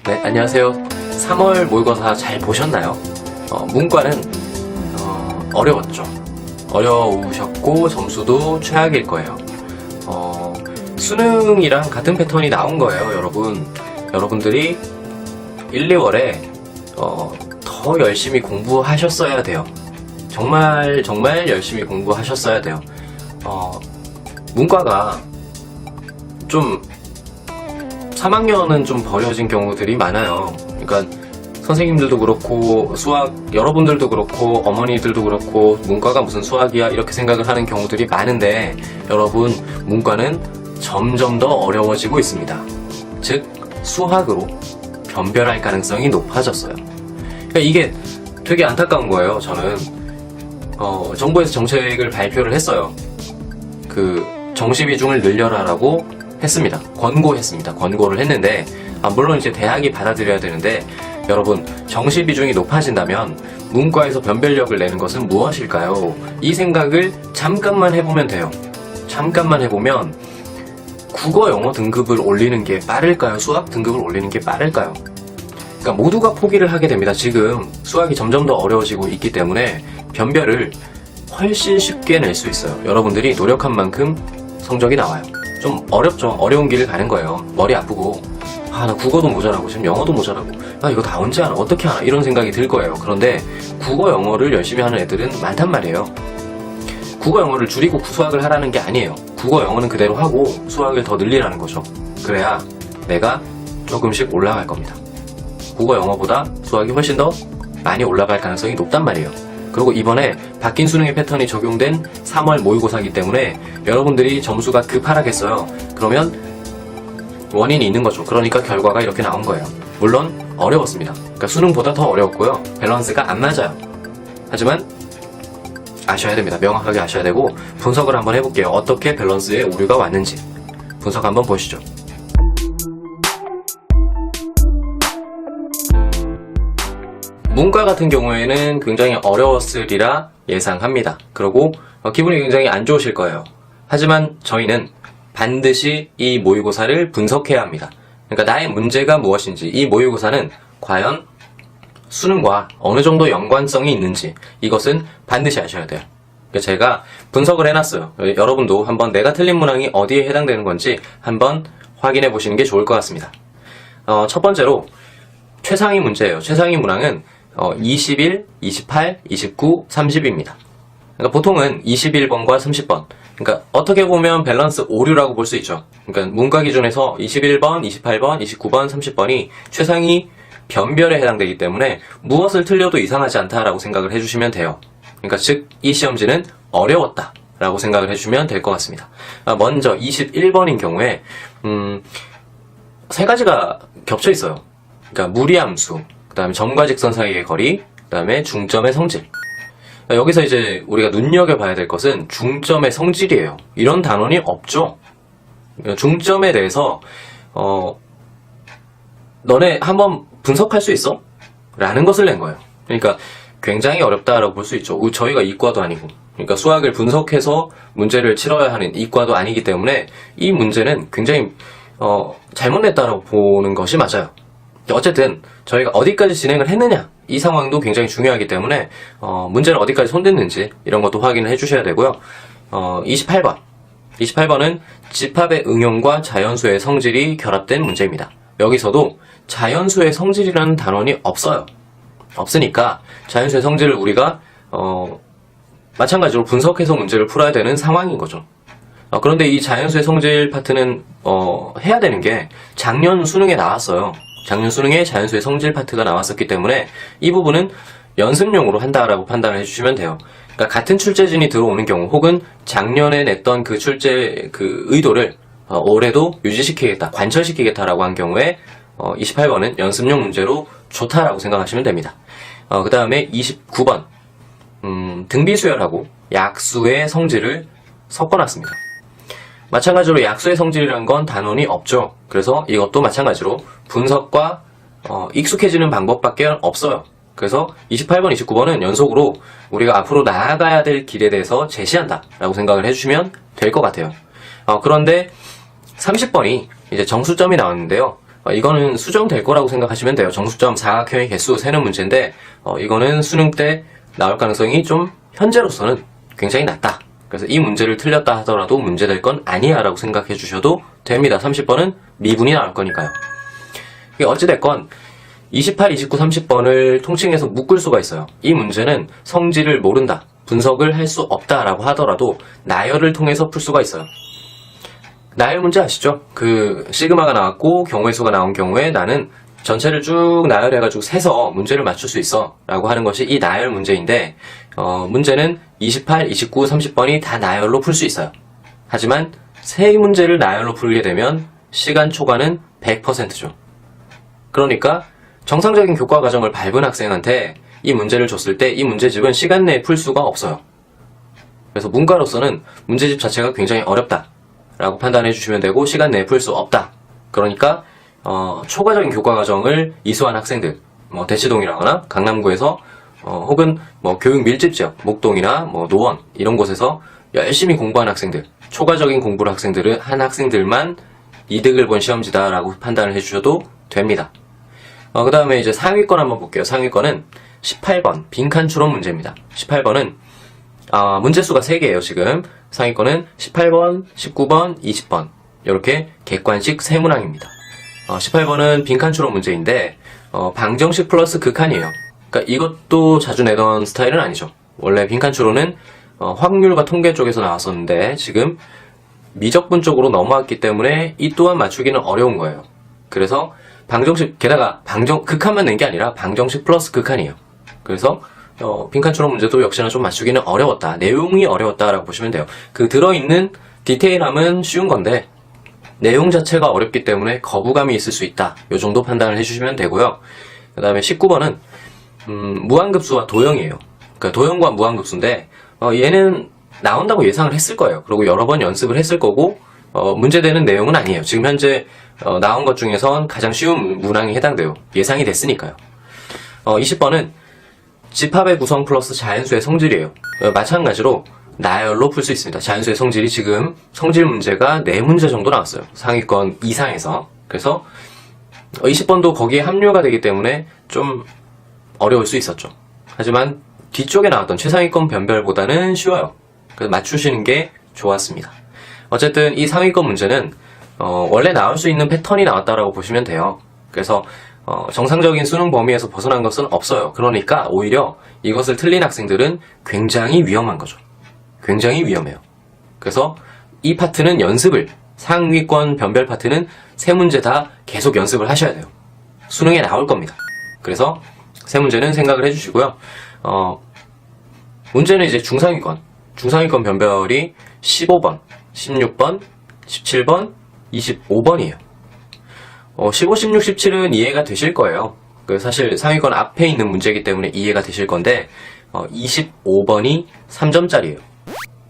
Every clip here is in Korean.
네, 안녕하세요. 3월 모의고사 잘 보셨나요? 문과는 어려웠죠. 어려우셨고 점수도 최악일 거예요. 수능이랑 같은 패턴이 나온 거예요, 여러분. 여러분들이 1, 2월에 더 열심히 공부하셨어야 돼요. 정말 열심히 공부하셨어야 돼요. 문과가 좀 3학년은 좀 버려진 경우들이 많아요. 그러니까 선생님들도 그렇고 수학 여러분들도 그렇고 어머니들도 그렇고 문과가 무슨 수학이야 이렇게 생각을 하는 경우들이 많은데, 여러분, 문과는 점점 더 어려워지고 있습니다. 즉 수학으로 변별할 가능성이 높아졌어요. 그러니까 이게 되게 안타까운 거예요. 저는 정부에서 정책을 발표를 했어요. 그 정시 비중을 늘려라라고 했습니다. 권고했습니다. 권고를 했는데, 물론 이제 대학이 받아들여야 되는데, 여러분, 정시 비중이 높아진다면 문과에서 변별력을 내는 것은 무엇일까요? 이 생각을 잠깐만 해보면 돼요. 잠깐만 해보면 국어 영어 등급을 올리는 게 빠를까요? 수학 등급을 올리는 게 빠를까요? 그러니까 모두가 포기를 하게 됩니다. 지금 수학이 점점 더 어려워지고 있기 때문에 변별을 훨씬 쉽게 낼 수 있어요. 여러분들이 노력한 만큼 성적이 나와요. 좀 어렵죠. 어려운 길을 가는 거예요. 머리 아프고, 나 국어도 모자라고 지금 영어도 모자라고, 이거 다 언제 하나 어떻게 하나 이런 생각이 들 거예요. 그런데 국어 영어를 열심히 하는 애들은 많단 말이에요. 국어 영어를 줄이고 수학을 하라는 게 아니에요. 국어 영어는 그대로 하고 수학을 더 늘리라는 거죠. 그래야 내가 조금씩 올라갈 겁니다. 국어 영어보다 수학이 훨씬 더 많이 올라갈 가능성이 높단 말이에요. 그리고 이번에 바뀐 수능의 패턴이 적용된 3월 모의고사이기 때문에 여러분들이 점수가 급하락했어요. 그러면 원인이 있는 거죠. 그러니까 결과가 이렇게 나온 거예요. 물론 어려웠습니다. 그러니까 수능보다 더 어려웠고요. 밸런스가 안 맞아요. 하지만 아셔야 됩니다. 명확하게 아셔야 되고, 분석을 한번 해볼게요. 어떻게 밸런스에 오류가 왔는지 분석 한번 보시죠. 문과 같은 경우에는 굉장히 어려웠으리라 예상합니다. 그리고 기분이 굉장히 안 좋으실 거예요. 하지만 저희는 반드시 이 모의고사를 분석해야 합니다. 그러니까 나의 문제가 무엇인지, 이 모의고사는 과연 수능과 어느 정도 연관성이 있는지, 이것은 반드시 아셔야 돼요. 그러니까 제가 분석을 해놨어요. 여러분도 한번 내가 틀린 문항이 어디에 해당되는 건지 한번 확인해 보시는 게 좋을 것 같습니다. 첫 번째로 최상위 문제예요. 최상위 문항은 21, 28, 29, 30입니다. 그러니까 보통은 21번과 30번. 그러니까 어떻게 보면 밸런스 오류라고 볼 수 있죠. 그러니까 문과 기준에서 21번, 28번, 29번, 30번이 최상위 변별에 해당되기 때문에 무엇을 틀려도 이상하지 않다라고 생각을 해주시면 돼요. 그러니까 즉 이 시험지는 어려웠다라고 생각을 해주시면 될 것 같습니다. 먼저 21번인 경우에 세 가지가 겹쳐 있어요. 그러니까 무리함수, 그 다음에 점과 직선 사이의 거리, 그 다음에 중점의 성질. 여기서 이제 우리가 눈여겨봐야 될 것은 중점의 성질이에요. 이런 단원이 없죠. 중점에 대해서 너네 한번 분석할 수 있어? 라는 것을 낸 거예요. 그러니까 굉장히 어렵다라고 볼 수 있죠. 저희가 이과도 아니고, 그러니까 수학을 분석해서 문제를 치러야 하는 이과도 아니기 때문에 이 문제는 굉장히 잘못 냈다라고 보는 것이 맞아요. 어쨌든 저희가 어디까지 진행을 했느냐, 이 상황도 굉장히 중요하기 때문에 문제를 어디까지 손댔는지 이런 것도 확인을 해주셔야 되고요. 28번은 집합의 응용과 자연수의 성질이 결합된 문제입니다. 여기서도 자연수의 성질이라는 단원이 없어요. 없으니까 자연수의 성질을 우리가 마찬가지로 분석해서 문제를 풀어야 되는 상황인 거죠. 그런데 이 자연수의 성질 파트는 해야 되는 게 작년 수능에 나왔어요. 작년 수능에 자연수의 성질 파트가 나왔었기 때문에 이 부분은 연습용으로 한다라고 판단을 해주시면 돼요. 그러니까 같은 출제진이 들어오는 경우, 혹은 작년에 냈던 그 출제 그 의도를 올해도 유지시키겠다, 관철시키겠다라고 한 경우에 28번은 연습용 문제로 좋다라고 생각하시면 됩니다. 그 다음에 29번 등비수열하고 약수의 성질을 섞어놨습니다. 마찬가지로 약수의 성질이란 건 단원이 없죠. 그래서 이것도 마찬가지로 분석과 익숙해지는 방법밖에 없어요. 그래서 28번, 29번은 연속으로 우리가 앞으로 나아가야 될 길에 대해서 제시한다 라고 생각을 해주시면 될 것 같아요. 그런데 30번이 이제 정수점이 나왔는데요. 이거는 수정될 거라고 생각하시면 돼요. 정수점 사각형의 개수 세는 문제인데 이거는 수능 때 나올 가능성이 좀 현재로서는 굉장히 낮다. 그래서 이 문제를 틀렸다 하더라도 문제될 건 아니야 라고 생각해 주셔도 됩니다. 30번은 미분이 나올 거니까요. 어찌됐건 28, 29, 30번을 통칭해서 묶을 수가 있어요. 이 문제는 성질을 모른다, 분석을 할 수 없다라고 하더라도 나열을 통해서 풀 수가 있어요. 나열 문제 아시죠? 그 시그마가 나왔고 경우의 수가 나온 경우에 나는 전체를 쭉 나열해가지고 세서 문제를 맞출 수 있어 라고 하는 것이 이 나열 문제인데 문제는 28, 29, 30번이 다 나열로 풀 수 있어요. 하지만 세 문제를 나열로 풀게 되면 시간 초과는 100%죠. 그러니까 정상적인 교과 과정을 밟은 학생한테 이 문제를 줬을 때 이 문제집은 시간 내에 풀 수가 없어요. 그래서 문과로서는 문제집 자체가 굉장히 어렵다 라고 판단해 주시면 되고 시간 내에 풀 수 없다. 그러니까 초과적인 교과 과정을 이수한 학생들, 대치동이라거나 강남구에서 혹은 교육 밀집 지역, 목동이나 노원 이런 곳에서 열심히 공부한 학생들, 초과적인 공부를 한 학생들만 이득을 본 시험지다라고 판단을 해주셔도 됩니다. 그 다음에 이제 상위권 한번 볼게요. 상위권은 18번 빈칸 추론 문제입니다. 18번은 문제수가 3개예요. 지금 상위권은 18번, 19번, 20번 이렇게 객관식 3문항입니다. 18번은 빈칸 추론 문제인데 방정식 플러스 극한이에요. 그러니까 이것도 자주 내던 스타일은 아니죠. 원래 빈칸 추론은 확률과 통계 쪽에서 나왔었는데 지금 미적분 쪽으로 넘어왔기 때문에 이 또한 맞추기는 어려운 거예요. 그래서 방정식, 게다가 극한만 낸 게 아니라 방정식 플러스 극한이에요. 그래서 빈칸 추론 문제도 역시나 좀 맞추기는 어려웠다. 내용이 어려웠다라고 보시면 돼요. 그 들어있는 디테일함은 쉬운 건데 내용 자체가 어렵기 때문에 거부감이 있을 수 있다. 요 정도 판단을 해주시면 되고요. 그 다음에 19번은 무한급수와 도형이에요. 그러니까 도형과 무한급수인데 얘는 나온다고 예상을 했을 거예요. 그리고 여러 번 연습을 했을 거고 문제되는 내용은 아니에요. 지금 현재 나온 것 중에선 가장 쉬운 문항이 해당돼요. 예상이 됐으니까요. 20번은 집합의 구성 플러스 자연수의 성질이에요. 마찬가지로 나열로 풀 수 있습니다. 자연수의 성질이 지금 성질 문제가 4문제 정도 나왔어요. 상위권 이상에서. 그래서 20번도 거기에 합류가 되기 때문에 좀 어려울 수 있었죠. 하지만 뒤쪽에 나왔던 최상위권 변별보다는 쉬워요. 그래서 맞추시는 게 좋았습니다. 어쨌든 이 상위권 문제는 원래 나올 수 있는 패턴이 나왔다라고 보시면 돼요. 그래서 정상적인 수능 범위에서 벗어난 것은 없어요. 그러니까 오히려 이것을 틀린 학생들은 굉장히 위험한 거죠. 굉장히 위험해요. 그래서 이 파트는 연습을, 상위권 변별 파트는 3문제 다 계속 연습을 하셔야 돼요. 수능에 나올 겁니다. 그래서 3문제는 생각을 해주시고요. 문제는 이제 중상위권 변별이 15번, 16번, 17번, 25번이에요. 15, 16, 17은 이해가 되실 거예요. 사실 상위권 앞에 있는 문제이기 때문에 이해가 되실 건데 25번이 3점짜리예요.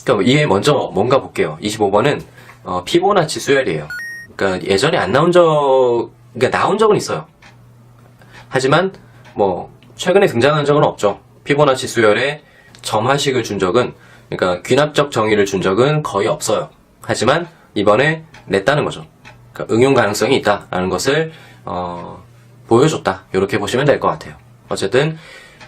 그러니까 이해 먼저 뭔가 볼게요. 25번은 피보나치 수열이에요. 그러니까 예전에 안 나온 그러니까 나온 적은 있어요. 하지만 최근에 등장한 적은 없죠. 피보나치 수열에 점하식을 준 적은, 그러니까 귀납적 정의를 준 적은 거의 없어요. 하지만 이번에 냈다는 거죠. 그러니까 응용 가능성이 있다라는 것을 보여줬다. 이렇게 보시면 될 것 같아요. 어쨌든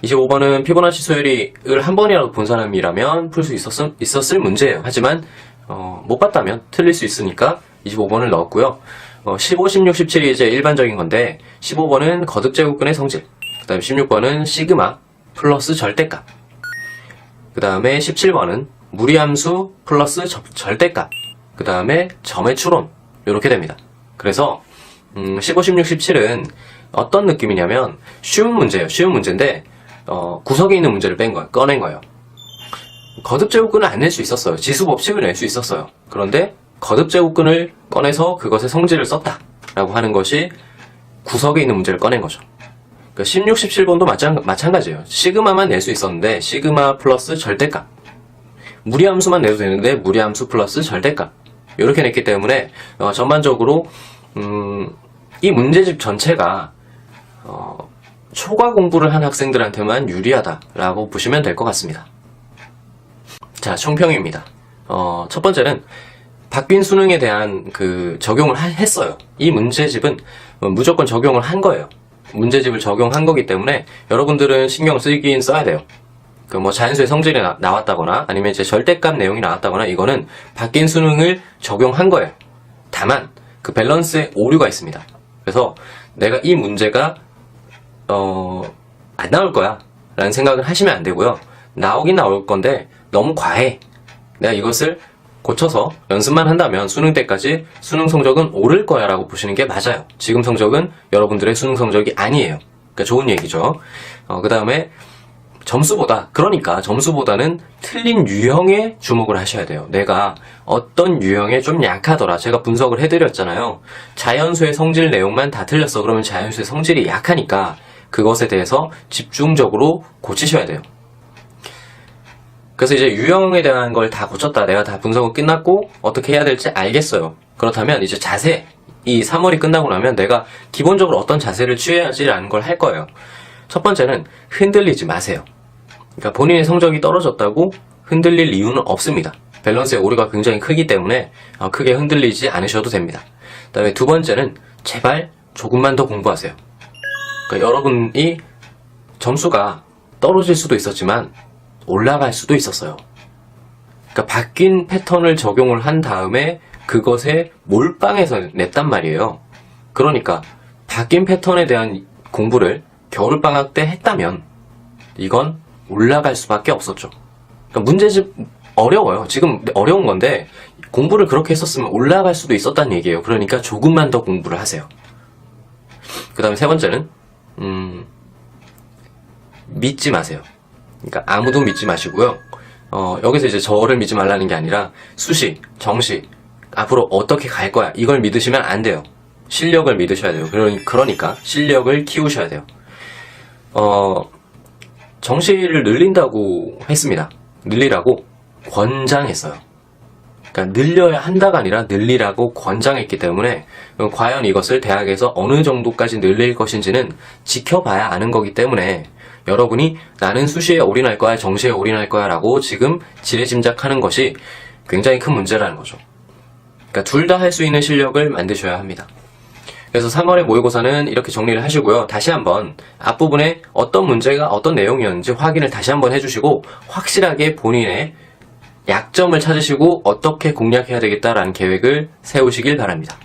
25번은 피보나치 수열이를 한 번이라도 본 사람이라면 풀 수 있었을 문제예요. 하지만 못 봤다면 틀릴 수 있으니까 25번을 넣었고요. 15, 16, 17이 이제 일반적인 건데 15번은 거듭제곱근의 성질, 그 다음에 16번은 시그마 플러스 절대값, 그 다음에 17번은 무리함수 플러스 절대값, 그 다음에 점의 추론, 이렇게 됩니다. 그래서 15, 16, 17은 어떤 느낌이냐면 쉬운 문제예요. 쉬운 문제인데 구석에 있는 문제를 꺼낸 거예요. 거듭제곱근을 안 낼 수 있었어요. 지수법칙을 낼 수 있었어요. 그런데 거듭제곱근을 꺼내서 그것의 성질을 썼다 라고 하는 것이 구석에 있는 문제를 꺼낸 거죠. 그러니까 16, 17번도 마찬가지예요. 시그마만 낼 수 있었는데 시그마 플러스 절대값, 무리함수만 내도 되는데 무리함수 플러스 절대값, 이렇게 냈기 때문에 전반적으로 이 문제집 전체가 초과 공부를 한 학생들한테만 유리하다라고 보시면 될 것 같습니다. 자, 총평입니다. 첫 번째는 박빈 수능에 대한 적용을 했어요. 이 문제집은 무조건 적용을 한 거예요. 문제집을 적용한 거기 때문에 여러분들은 신경 쓰긴 써야 돼요. 그 뭐 자연수의 성질이 나왔다거나 아니면 이제 절대값 내용이 나왔다거나 이거는 바뀐 수능을 적용한 거예요. 다만 그 밸런스에 오류가 있습니다. 그래서 내가 이 문제가 안 나올 거야 라는 생각을 하시면 안 되고요. 나오긴 나올 건데 너무 과해. 내가 이것을 고쳐서 연습만 한다면 수능 때까지 수능 성적은 오를 거야 라고 보시는 게 맞아요. 지금 성적은 여러분들의 수능 성적이 아니에요. 그러니까 좋은 얘기죠. 그 다음에 그러니까 점수보다는 틀린 유형에 주목을 하셔야 돼요. 내가 어떤 유형에 좀 약하더라. 제가 분석을 해드렸잖아요. 자연수의 성질 내용만 다 틀렸어. 그러면 자연수의 성질이 약하니까 그것에 대해서 집중적으로 고치셔야 돼요. 그래서 이제 유형에 대한 걸 다 고쳤다. 내가 다 분석은 끝났고 어떻게 해야 될지 알겠어요. 그렇다면 이제 자세, 이 3월이 끝나고 나면 내가 기본적으로 어떤 자세를 취해야지라는 걸 할 거예요. 첫 번째는 흔들리지 마세요. 그러니까 본인의 성적이 떨어졌다고 흔들릴 이유는 없습니다. 밸런스의 오류가 굉장히 크기 때문에 크게 흔들리지 않으셔도 됩니다. 그 다음에 두 번째는 제발 조금만 더 공부하세요. 그러니까 여러분이 점수가 떨어질 수도 있었지만 올라갈 수도 있었어요. 그러니까 바뀐 패턴을 적용을 한 다음에 그것에 몰빵해서 냈단 말이에요. 그러니까 바뀐 패턴에 대한 공부를 겨울방학 때 했다면 이건 올라갈 수밖에 없었죠. 그러니까 문제집 어려워요. 지금 어려운 건데 공부를 그렇게 했었으면 올라갈 수도 있었다는 얘기예요. 그러니까 조금만 더 공부를 하세요. 그 다음에 세 번째는 믿지 마세요. 그러니까 아무도 믿지 마시고요. 여기서 이제 저를 믿지 말라는 게 아니라 수시, 정시 앞으로 어떻게 갈 거야 이걸 믿으시면 안 돼요. 실력을 믿으셔야 돼요. 그러니까 실력을 키우셔야 돼요. 정시를 늘린다고 했습니다. 늘리라고 권장했어요. 그러니까 늘려야 한다가 아니라 늘리라고 권장했기 때문에 과연 이것을 대학에서 어느 정도까지 늘릴 것인지는 지켜봐야 아는 거기 때문에 여러분이 나는 수시에 올인할 거야, 정시에 올인할 거야 라고 지금 지레짐작하는 것이 굉장히 큰 문제라는 거죠. 그러니까 둘 다 할 수 있는 실력을 만드셔야 합니다. 그래서 3월의 모의고사는 이렇게 정리를 하시고요. 다시 한번 앞부분에 어떤 문제가 어떤 내용이었는지 확인을 다시 한번 해주시고 확실하게 본인의 약점을 찾으시고 어떻게 공략해야 되겠다라는 계획을 세우시길 바랍니다.